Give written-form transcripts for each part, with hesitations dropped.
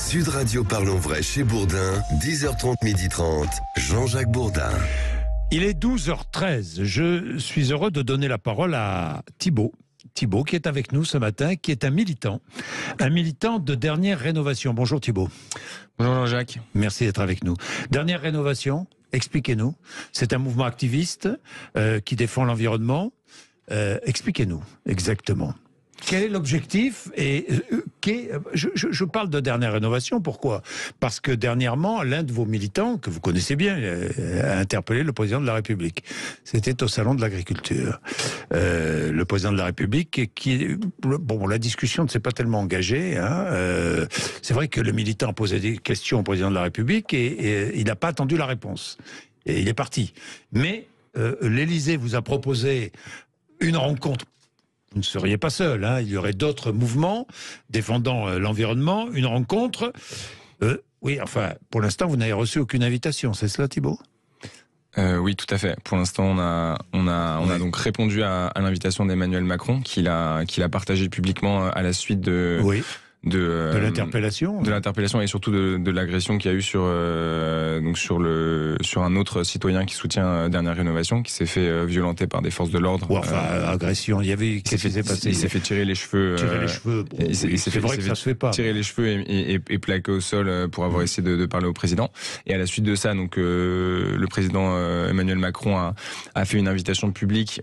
Sud Radio Parlons Vrai chez Bourdin, 10h30, 12h30, Jean-Jacques Bourdin. Il est 12h13. Je suis heureux de donner la parole à Thibaut. Thibaut qui est avec nous ce matin, qui est un militant de Dernière Rénovation. Bonjour Thibaut. Bonjour Jean-Jacques. Merci d'être avec nous. Dernière Rénovation, expliquez-nous. C'est un mouvement activiste qui défend l'environnement. Expliquez-nous exactement. Quel est l'objectif et je parle de Dernière Rénovation, pourquoi? Parce que dernièrement, l'un de vos militants, que vous connaissez bien, a interpellé le président de la République. C'était au Salon de l'Agriculture. Le président de la République, la discussion ne s'est pas tellement engagée. C'est vrai que le militant a posé des questions au président de la République et il n'a pas attendu la réponse. Et il est parti. Mais l'Élysée vous a proposé une rencontre. Vous ne seriez pas seul, il y aurait d'autres mouvements défendant l'environnement, une rencontre. Oui, enfin, pour l'instant, vous n'avez reçu aucune invitation, c'est cela, Thibaut ? Oui, tout à fait. Pour l'instant, on a donc répondu à l'invitation d'Emmanuel Macron, qu'il a partagé publiquement à la suite de... Oui. De l'interpellation. De l'interpellation et surtout de l'agression qu'il y a eu sur un autre citoyen qui soutient Dernière Rénovation, qui s'est fait violenter par des forces de l'ordre. Agression, il y avait... Qu'est-ce qui s'est passé ? Il s'est fait tirer les cheveux. C'est vrai que ça se fait pas. Tirer les cheveux et plaqué au sol pour avoir essayé de parler au président. Et à la suite de ça, donc le président Emmanuel Macron a fait une invitation publique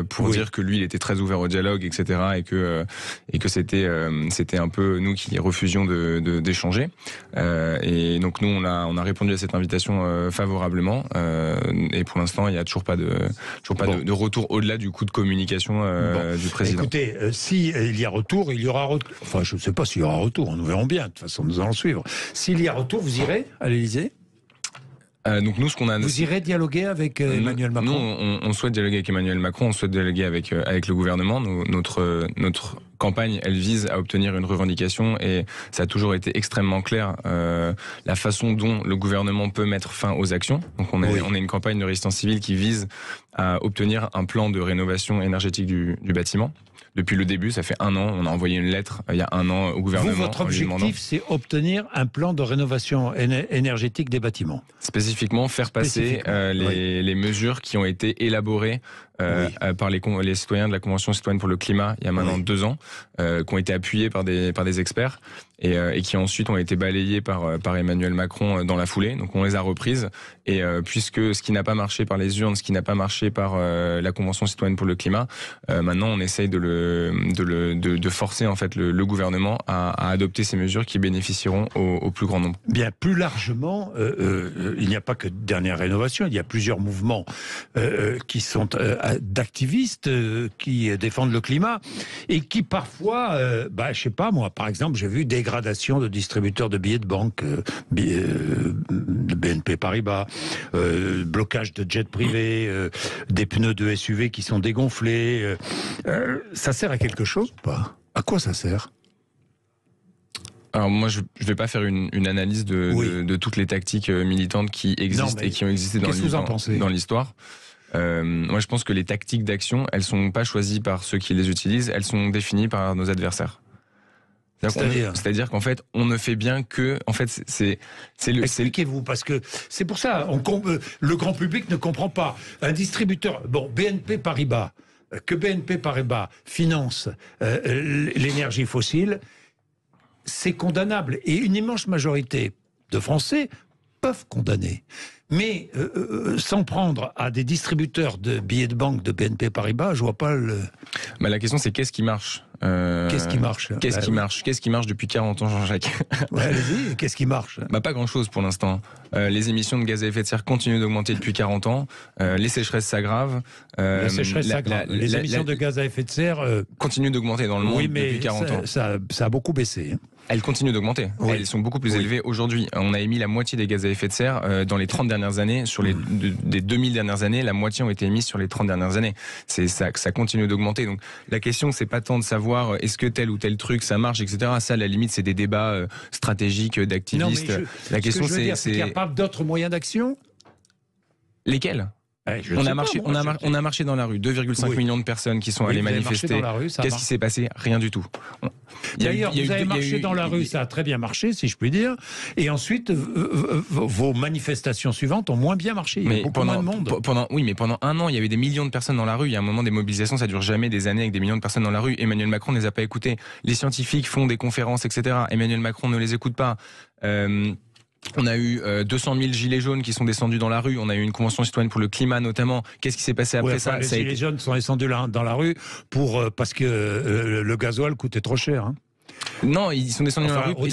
pour dire que lui, il était très ouvert au dialogue, etc. et que c'était un peu nous qui refusions d'échanger. Et donc nous, on a répondu à cette invitation favorablement. Et pour l'instant, il n'y a toujours pas de retour au-delà du coup de communication du président. Écoutez, s'il y a retour, il y aura retour. Enfin, je ne sais pas s'il y aura retour, nous verrons bien. De toute façon, nous allons suivre. S'il y a retour, vous irez à l'Élysée ? Donc nous, vous irez dialoguer avec Emmanuel Macron ? Nous, on souhaite dialoguer avec Emmanuel Macron, on souhaite dialoguer avec le gouvernement. Notre campagne, elle vise à obtenir une revendication et ça a toujours été extrêmement clair la façon dont le gouvernement peut mettre fin aux actions. Donc on a une campagne de résistance civile qui vise à obtenir un plan de rénovation énergétique du bâtiment. Depuis le début, ça fait 1 an, on a envoyé une lettre il y a 1 an au gouvernement. Votre objectif, c'est obtenir un plan de rénovation énergétique des bâtiments. Spécifiquement, faire passer les mesures qui ont été élaborées par les citoyens de la Convention citoyenne pour le climat il y a maintenant 2 ans, qui ont été appuyées par des experts et qui ensuite ont été balayées par Emmanuel Macron dans la foulée. Donc on les a reprises et puisque ce qui n'a pas marché par les urnes, ce qui n'a pas marché par la Convention citoyenne pour le climat, maintenant on essaye de forcer en fait le gouvernement à adopter ces mesures qui bénéficieront au plus grand nombre. Bien plus largement, il n'y a pas que Dernière Rénovation, il y a plusieurs mouvements qui sont d'activistes qui défendent le climat et qui parfois, je sais pas moi, par exemple, j'ai vu dégradation de distributeurs de billets de banque, de BNP Paribas, blocage de jets privés, des pneus de SUV qui sont dégonflés. Ça sert à quelque chose ou pas ? À quoi ça sert ? Alors moi, je ne vais pas faire une analyse de toutes les tactiques militantes qui existent et qui ont existé dans l'histoire. Moi, je pense que les tactiques d'action, elles sont pas choisies par ceux qui les utilisent, elles sont définies par nos adversaires. C'est-à-dire qu'en fait, on ne fait bien que, en fait, Expliquez-vous, parce que c'est pour ça, le grand public ne comprend pas. Un distributeur, BNP Paribas, que BNP Paribas finance l'énergie fossile, c'est condamnable. Et une immense majorité de Français peuvent condamner. Mais s'en prendre à des distributeurs de billets de banque de BNP Paribas, je vois pas le... La question, c'est qu'est-ce qui marche ? Qu'est-ce qui marche ? Qu'est-ce qui marche depuis 40 ans, Jean-Jacques ? Allez-y, qu'est-ce qui marche ? Pas grand-chose pour l'instant. Les émissions de gaz à effet de serre continuent d'augmenter depuis 40 ans. Les sécheresses s'aggravent. Les émissions de gaz à effet de serre continuent d'augmenter dans le monde depuis 40 ans. Ça a beaucoup baissé. Elles continuent d'augmenter. Oui. Elles sont beaucoup plus élevées aujourd'hui. On a émis la moitié des gaz à effet de serre dans les 30 dernières années. Sur des 2000 dernières années, la moitié ont été émises sur les 30 dernières années. Ça continue d'augmenter. Donc la question, c'est pas tant de savoir est-ce que tel ou tel truc ça marche, etc. Ça, à la limite, c'est des débats stratégiques d'activistes. La question, c'est qu'il n'y a pas d'autres moyens d'action. Lesquels ? On a marché dans la rue, 2,5 millions de personnes qui sont allées manifester. Qu'est-ce qui s'est passé? Rien du tout. D'ailleurs, vous avez marché dans la rue, ça a très bien marché, si je puis dire. Et ensuite, vos manifestations suivantes ont moins bien marché. Il y a beaucoup moins de monde. Mais pendant un an, il y avait des millions de personnes dans la rue. Il y a un moment, des mobilisations, ça dure jamais des années avec des millions de personnes dans la rue. Emmanuel Macron ne les a pas écoutés. Les scientifiques font des conférences, etc. Emmanuel Macron ne les écoute pas. On a eu 200 000 gilets jaunes qui sont descendus dans la rue. On a eu une convention citoyenne pour le climat notamment. Qu'est-ce qui s'est passé après ça? Les gilets jaunes sont descendus dans la rue parce que le gasoil coûtait trop cher. Hein. Non, ils sont descendus dans la rue. Ils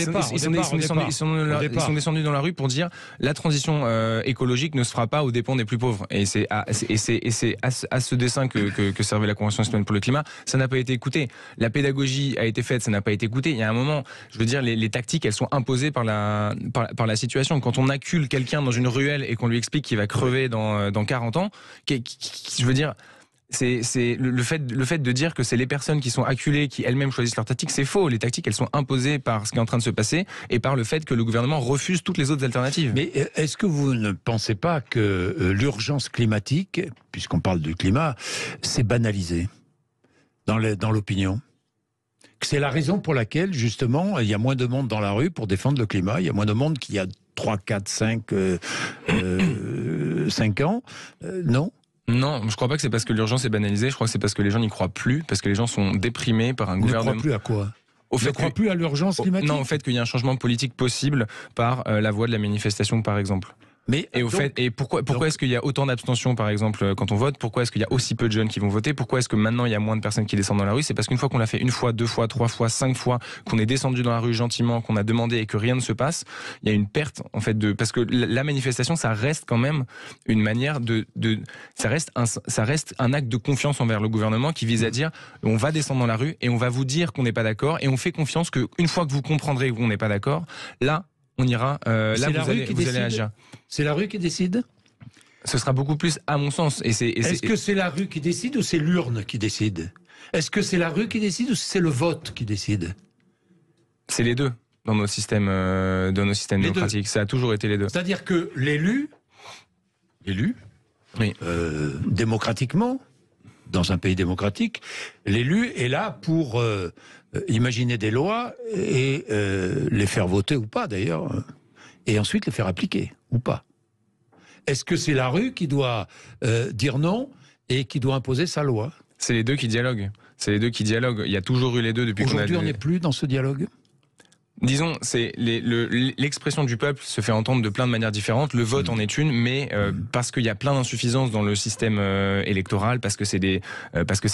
sont descendus dans la rue pour dire la transition écologique ne se fera pas aux dépens des plus pauvres. Et c'est à ce dessein que servait la Convention citoyenne pour le climat. Ça n'a pas été écouté. La pédagogie a été faite, ça n'a pas été écouté. Il y a un moment, je veux dire, les tactiques, elles sont imposées par la situation. Quand on accule quelqu'un dans une ruelle et qu'on lui explique qu'il va crever dans 40 ans, je veux dire. C'est le fait de dire que c'est les personnes qui sont acculées qui elles-mêmes choisissent leurs tactiques, c'est faux. Les tactiques, elles sont imposées par ce qui est en train de se passer et par le fait que le gouvernement refuse toutes les autres alternatives. Mais est-ce que vous ne pensez pas que l'urgence climatique, puisqu'on parle du climat, c'est banalisé dans l'opinion? C'est la raison pour laquelle, justement, il y a moins de monde dans la rue pour défendre le climat. Il y a moins de monde qu'il y a 3, 4, 5 ans. Non ? Non, je crois pas que c'est parce que l'urgence est banalisée. Je crois que c'est parce que les gens n'y croient plus, parce que les gens sont déprimés par un gouvernement. Ne croient plus à quoi? Ne croient plus à l'urgence climatique? Non, au fait qu'il y a un changement politique possible par la voie de la manifestation, par exemple. Pourquoi est-ce qu'il y a autant d'abstention, par exemple, quand on vote? Pourquoi est-ce qu'il y a aussi peu de jeunes qui vont voter? Pourquoi est-ce que maintenant il y a moins de personnes qui descendent dans la rue? C'est parce qu'une fois qu'on l'a fait 1 fois, 2 fois, 3 fois, 5 fois, qu'on est descendu dans la rue gentiment, qu'on a demandé et que rien ne se passe, il y a une perte en fait parce que la manifestation, ça reste quand même une manière ça reste un acte de confiance envers le gouvernement qui vise à dire on va descendre dans la rue et on va vous dire qu'on n'est pas d'accord et on fait confiance qu'une fois que vous comprendrez qu'on n'est pas d'accord, là on ira, là vous allez agir. C'est la rue qui décide? Ce sera beaucoup plus, à mon sens. Est-ce que c'est la rue qui décide ou c'est l'urne qui décide? Est-ce que c'est la rue qui décide ou c'est le vote qui décide? C'est les deux dans nos systèmes démocratiques. Ça a toujours été les deux. C'est-à-dire que l'élu, oui. Démocratiquement, dans un pays démocratique, l'élu est là pour imaginer des lois et les faire voter ou pas d'ailleurs, et ensuite les faire appliquer ou pas. Est-ce que c'est la rue qui doit dire non et qui doit imposer sa loi? C'est les deux qui dialoguent. Il y a toujours eu les deux depuis qu'on a... Aujourd'hui, on n'est plus dans ce dialogue? Disons, c'est l'expression du peuple se fait entendre de plein de manières différentes. Le vote en est une, mais parce qu'il y a plein d'insuffisances dans le système électoral, parce que c'est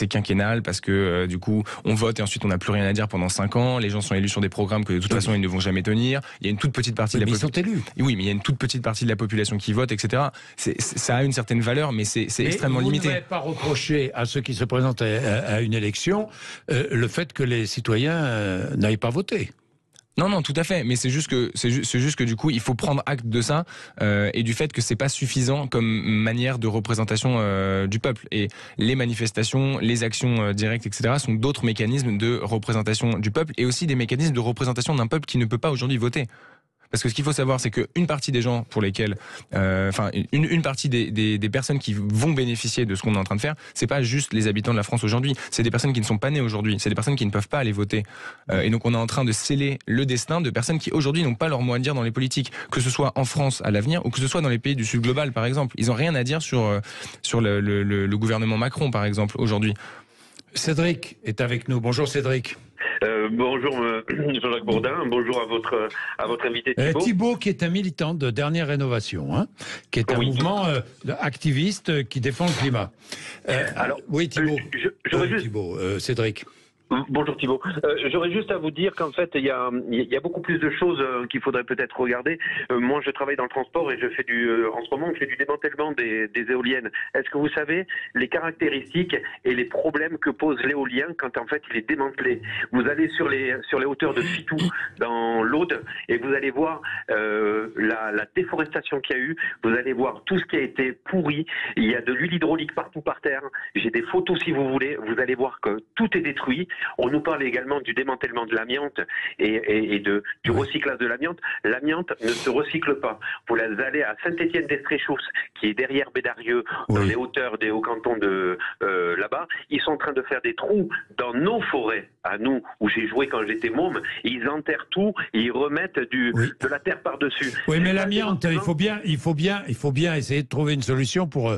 quinquennal, parce que du coup on vote et ensuite on n'a plus rien à dire pendant 5 ans. Les gens sont élus sur des programmes que de toute façon ils ne vont jamais tenir. Il y a une toute petite partie de la population. Ils sont élus. Oui, mais il y a une toute petite partie de la population qui vote, etc. Ça a une certaine valeur, mais c'est extrêmement limité. Vous ne pouvez pas reprocher à ceux qui se présentent à une élection le fait que les citoyens n'aillent pas voter. Non, tout à fait. Mais c'est juste que du coup, il faut prendre acte de ça et du fait que c'est pas suffisant comme manière de représentation du peuple. Et les manifestations, les actions directes, etc., sont d'autres mécanismes de représentation du peuple et aussi des mécanismes de représentation d'un peuple qui ne peut pas aujourd'hui voter. Parce que ce qu'il faut savoir, c'est qu'une partie des gens pour lesquels, une partie des personnes qui vont bénéficier de ce qu'on est en train de faire, c'est pas juste les habitants de la France aujourd'hui, c'est des personnes qui ne sont pas nées aujourd'hui, c'est des personnes qui ne peuvent pas aller voter. Et donc on est en train de sceller le destin de personnes qui aujourd'hui n'ont pas leur mot à dire dans les politiques, que ce soit en France à l'avenir ou que ce soit dans les pays du Sud global par exemple. Ils n'ont rien à dire sur le gouvernement Macron par exemple aujourd'hui. Cédric est avec nous. Bonjour Cédric. Bonjour Jean-Jacques Bourdin, bonjour à votre invité Thibault. Thibault qui est un militant de Dernière Rénovation, hein, qui est un mouvement activiste qui défend le climat. Alors, oui Thibault, Cédric. Bonjour Thibault. J'aurais juste à vous dire qu'en fait, il y a beaucoup plus de choses qu'il faudrait peut-être regarder. Moi, je travaille dans le transport et je fais en ce moment, on fait du démantèlement des éoliennes. Est-ce que vous savez les caractéristiques et les problèmes que pose l'éolien quand en fait il est démantelé? Vous allez sur les hauteurs de Fitou, dans l'Aude, et vous allez voir la déforestation qu'il y a eu. Vous allez voir tout ce qui a été pourri. Il y a de l'huile hydraulique partout par terre. J'ai des photos si vous voulez. Vous allez voir que tout est détruit. On nous parle également du démantèlement de l'amiante et du recyclage de l'amiante. L'amiante ne se recycle pas. Vous allez à Saint-Étienne-d'Estréchous, qui est derrière Bédarieux, dans les hauteurs des hauts-cantons de là-bas. Ils sont en train de faire des trous dans nos forêts, à nous, où j'ai joué quand j'étais môme. Ils enterrent tout et ils remettent de la terre par-dessus. Oui, mais l'amiante, il faut bien essayer de trouver une solution pour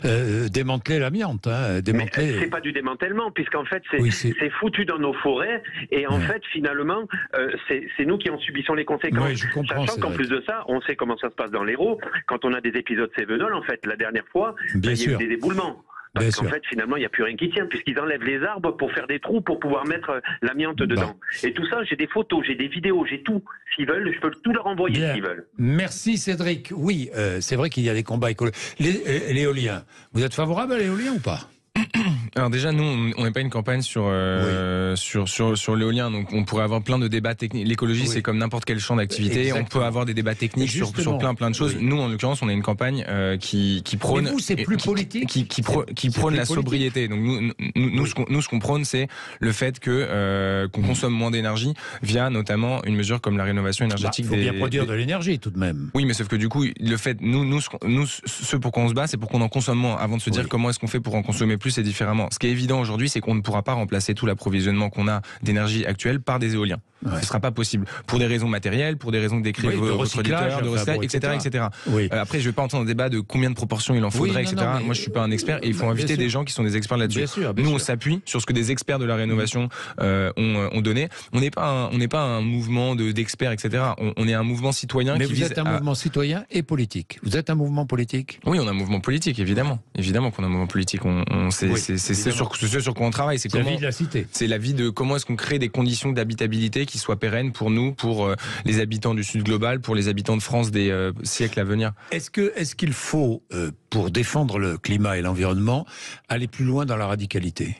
démanteler l'amiante. Hein, démanteler... Mais c'est pas du démantèlement, puisqu'en fait, c'est foutu dans nos forêts, et en fait, finalement, c'est nous qui en subissons les conséquences. Oui, je comprends, sachant qu'en plus de ça, on sait comment ça se passe dans l'Hérault. Quand on a des épisodes Cévenol, en fait, la dernière fois, il y a eu des déboulements. Parce qu'en fait, finalement, il n'y a plus rien qui tient, puisqu'ils enlèvent les arbres pour faire des trous, pour pouvoir mettre l'amiante dedans. Et tout ça, j'ai des photos, j'ai des vidéos, j'ai tout. S'ils veulent, je peux tout leur envoyer s'ils veulent. Merci Cédric. Oui, c'est vrai qu'il y a des combats écologiques. L'éolien, vous êtes favorable à l'éolien ou pas ? Alors déjà, nous, on n'est pas une campagne sur l'éolien, donc on pourrait avoir plein de débats techniques. L'écologie, c'est comme n'importe quel champ d'activité. Exactement. On peut avoir des débats techniques sur plein de choses. Nous, en l'occurrence, on a une campagne qui prône... Mais vous, c'est plus politique. Qui prône la sobriété. Donc nous, ce qu'on prône, c'est le fait qu'on consomme moins d'énergie via notamment une mesure comme la rénovation énergétique. Il faut bien produire de l'énergie tout de même. Oui, mais sauf que du coup, le fait, ce pour quoi on se bat, c'est pour qu'on en consomme moins, avant de se dire comment est-ce qu'on fait pour en consommer plus et différemment. Ce qui est évident aujourd'hui, c'est qu'on ne pourra pas remplacer tout l'approvisionnement qu'on a d'énergie actuelle par des éoliens. Ce ne sera pas possible. Pour des raisons matérielles, pour des raisons que décrivent votre auditeur, de recyclage, etc. Après, je ne vais pas entendre un débat de combien de proportions il en faudrait, etc. Moi, je ne suis pas un expert et il faut inviter des gens qui sont des experts là-dessus. Nous, on s'appuie sur ce que des experts de la rénovation ont donné. On n'est pas un mouvement d'experts, etc. On est un mouvement citoyen qui vise. Mais vous êtes un mouvement citoyen et politique. Vous êtes un mouvement politique ? Oui, on a un mouvement politique, évidemment. Évidemment qu'on a un mouvement politique. C'est ce sur quoi on travaille. C'est la vie de la cité. C'est la vie de comment est-ce qu'on crée des conditions d'habitabilité qui soient pérennes pour nous, pour les habitants du Sud global, pour les habitants de France des siècles à venir. Est-ce qu'il faut, pour défendre le climat et l'environnement, aller plus loin dans la radicalité ?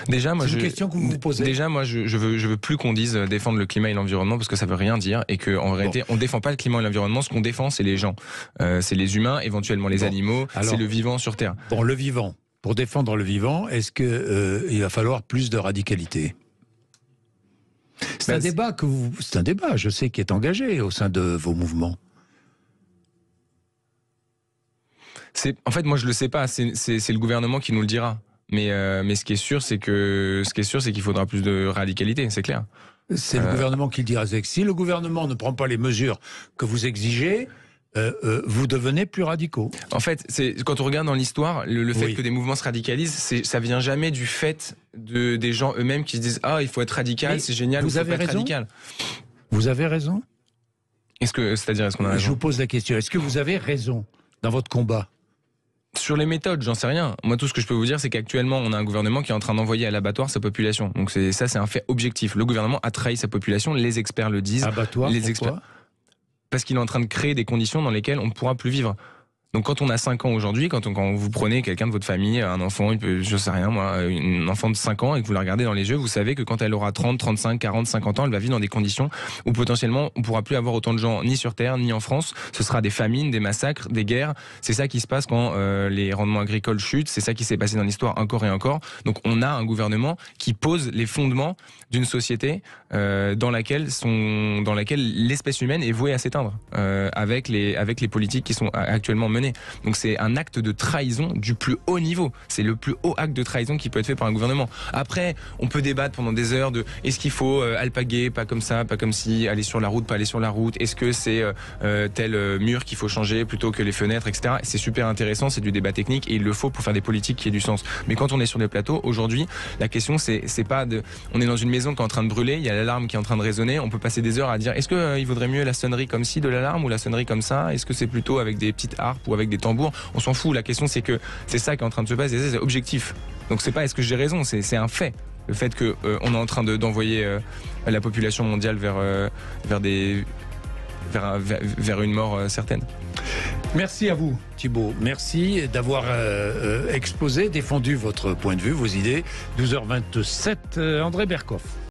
Déjà, moi, c'est une question que vous vous posez. Déjà, moi, je veux plus qu'on dise défendre le climat et l'environnement parce que ça veut rien dire et que en réalité, on défend pas le climat et l'environnement. Ce qu'on défend, c'est les gens, c'est les humains, éventuellement les animaux, c'est le vivant sur Terre. Bon, le vivant. Pour défendre le vivant, est-ce que il va falloir plus de radicalité ? C'est un débat, je sais, qui est engagé au sein de vos mouvements. En fait, moi, je le sais pas. C'est le gouvernement qui nous le dira. Mais ce qui est sûr, c'est qu'il faudra plus de radicalité, c'est clair. C'est le gouvernement qui le dira. Si le gouvernement ne prend pas les mesures que vous exigez, vous devenez plus radicaux. En fait, quand on regarde dans l'histoire, le fait que des mouvements se radicalisent, ça vient jamais du fait des gens eux-mêmes qui se disent il faut être radical, c'est génial, vous avez raison. Radical. Vous avez raison. Est-ce qu'on a raison ? Je vous pose la question. Est-ce que vous avez raison dans votre combat ? Sur les méthodes, j'en sais rien. Moi, tout ce que je peux vous dire, c'est qu'actuellement, on a un gouvernement qui est en train d'envoyer à l'abattoir sa population. Donc c'est un fait objectif. Le gouvernement a trahi sa population. Les experts le disent. Abattoir, pourquoi ? Parce qu'il est en train de créer des conditions dans lesquelles on ne pourra plus vivre. Donc quand on a 5 ans aujourd'hui, quand vous prenez quelqu'un de votre famille, un enfant, je sais rien moi, une enfant de 5 ans et que vous la regardez dans les yeux, vous savez que quand elle aura 30, 35, 40, 50 ans, elle va vivre dans des conditions où potentiellement on pourra plus avoir autant de gens ni sur Terre ni en France. Ce sera des famines, des massacres, des guerres. C'est ça qui se passe quand les rendements agricoles chutent. C'est ça qui s'est passé dans l'histoire encore et encore. Donc on a un gouvernement qui pose les fondements d'une société dans laquelle l'espèce humaine est vouée à s'éteindre avec les politiques qui sont actuellement menées. Donc c'est un acte de trahison du plus haut niveau. C'est le plus haut acte de trahison qui peut être fait par un gouvernement. Après, on peut débattre pendant des heures de est-ce qu'il faut alpaguer, pas comme ça, pas comme si, aller sur la route, pas aller sur la route. Est-ce que c'est tel mur qu'il faut changer plutôt que les fenêtres, etc. C'est super intéressant, c'est du débat technique et il le faut pour faire des politiques qui aient du sens. Mais quand on est sur les plateaux, aujourd'hui, la question c'est pas on est dans une maison qui est en train de brûler, il y a l'alarme qui est en train de résonner, on peut passer des heures à dire est-ce que il vaudrait mieux la sonnerie comme ci de l'alarme ou la sonnerie comme ça ? Est-ce que c'est plutôt avec des petites harpes ou avec des tambours ? On s'en fout. La question c'est que c'est ça qui est en train de se passer, c'est objectif. Donc c'est pas est-ce que j'ai raison, c'est un fait. Le fait que on est en train d'envoyer la population mondiale vers une mort certaine. Merci à vous, Thibault. Merci d'avoir exposé, défendu votre point de vue, vos idées. 12h27, André Berkoff.